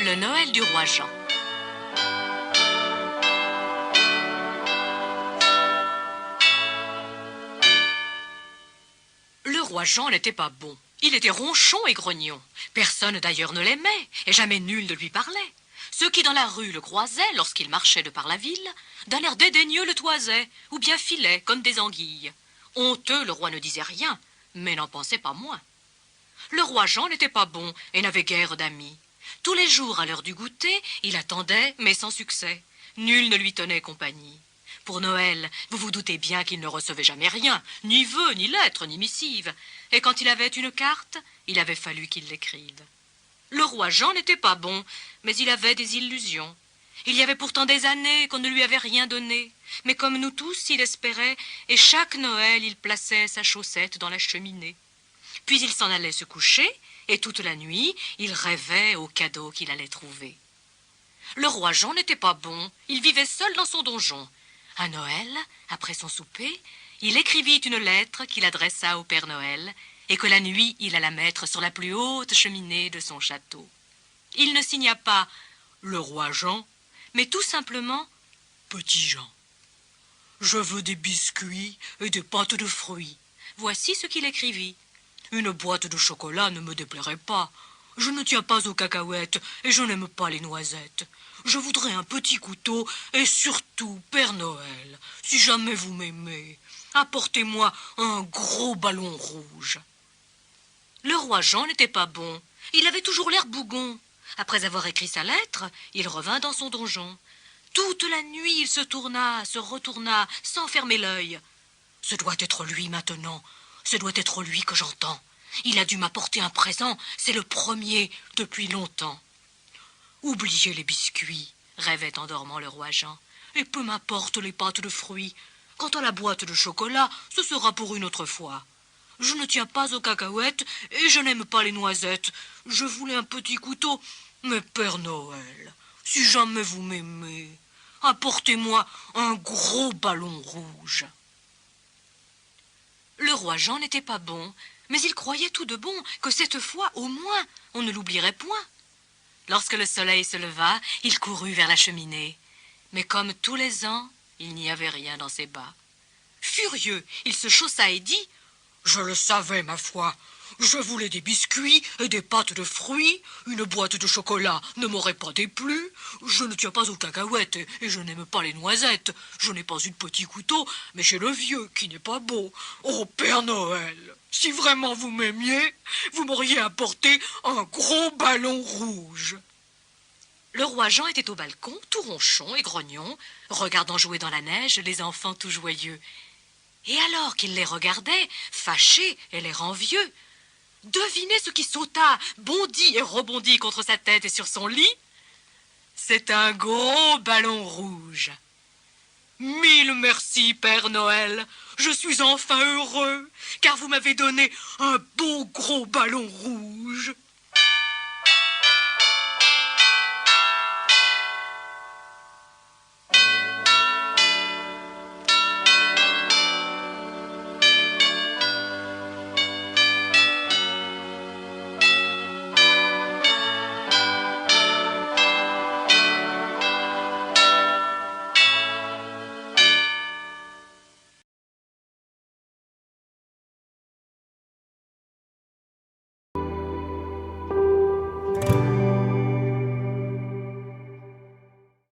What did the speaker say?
Le Noël du roi Jean. Le roi Jean n'était pas bon. Il était ronchon et grognon. Personne d'ailleurs ne l'aimait, et jamais nul ne lui parlait. Ceux qui dans la rue le croisaient, lorsqu'il marchait de par la ville, d'un air dédaigneux le toisaient, ou bien filaient comme des anguilles. Honteux, le roi ne disait rien, mais n'en pensait pas moins. Le roi Jean n'était pas bon et n'avait guère d'amis. Tous les jours, à l'heure du goûter, il attendait, mais sans succès. Nul ne lui tenait compagnie. Pour Noël, vous vous doutez bien qu'il ne recevait jamais rien, ni vœux, ni lettres, ni missives. Et quand il avait une carte, il avait fallu qu'il l'écrive. Le roi Jean n'était pas bon, mais il avait des illusions. Il y avait pourtant des années qu'on ne lui avait rien donné. Mais comme nous tous, il espérait, et chaque Noël, il plaçait sa chaussette dans la cheminée. Puis il s'en allait se coucher, et toute la nuit, il rêvait aux cadeaux qu'il allait trouver. Le roi Jean n'était pas bon, il vivait seul dans son donjon. À Noël, après son souper, il écrivit une lettre qu'il adressa au Père Noël, et que la nuit il alla mettre sur la plus haute cheminée de son château. Il ne signa pas « Le roi Jean », mais tout simplement « Petit Jean ». Je veux des biscuits et des pâtes de fruits. Voici ce qu'il écrivit. Une boîte de chocolat ne me déplairait pas. Je ne tiens pas aux cacahuètes et je n'aime pas les noisettes. Je voudrais un petit couteau et surtout, Père Noël, si jamais vous m'aimez, apportez-moi un gros ballon rouge. Le roi Jean n'était pas bon. Il avait toujours l'air bougon. Après avoir écrit sa lettre, il revint dans son donjon. Toute la nuit, il se tourna, se retourna, sans fermer l'œil. Ce doit être lui maintenant. Ce doit être lui que j'entends. Il a dû m'apporter un présent. C'est le premier depuis longtemps. Oubliez les biscuits, rêvait en dormant le roi Jean. Et peu m'importe les pâtes de fruits. Quant à la boîte de chocolat, ce sera pour une autre fois. Je ne tiens pas aux cacahuètes et je n'aime pas les noisettes. Je voulais un petit couteau, mais Père Noël, si jamais vous m'aimez, apportez-moi un gros ballon rouge. Le roi Jean n'était pas bon, mais il croyait tout de bon que cette fois, au moins, on ne l'oublierait point. Lorsque le soleil se leva, il courut vers la cheminée. Mais comme tous les ans, il n'y avait rien dans ses bas. Furieux, il se chaussa et dit « Je le savais, ma foi. Je voulais des biscuits et des pâtes de fruits. Une boîte de chocolat ne m'aurait pas déplu. Je ne tiens pas aux cacahuètes et je n'aime pas les noisettes. Je n'ai pas eu de petit couteau, mais j'ai le vieux qui n'est pas beau. Oh, Père Noël, si vraiment vous m'aimiez, vous m'auriez apporté un gros ballon rouge. » Le roi Jean était au balcon, tout ronchon et grognon, regardant jouer dans la neige les enfants tout joyeux. Et alors qu'il les regardait, fâché et l'air envieux, devinez ce qui sauta, bondit et rebondit contre sa tête et sur son lit? C'est un gros ballon rouge. Mille merci, Père Noël. Je suis enfin heureux, car vous m'avez donné un beau gros ballon rouge.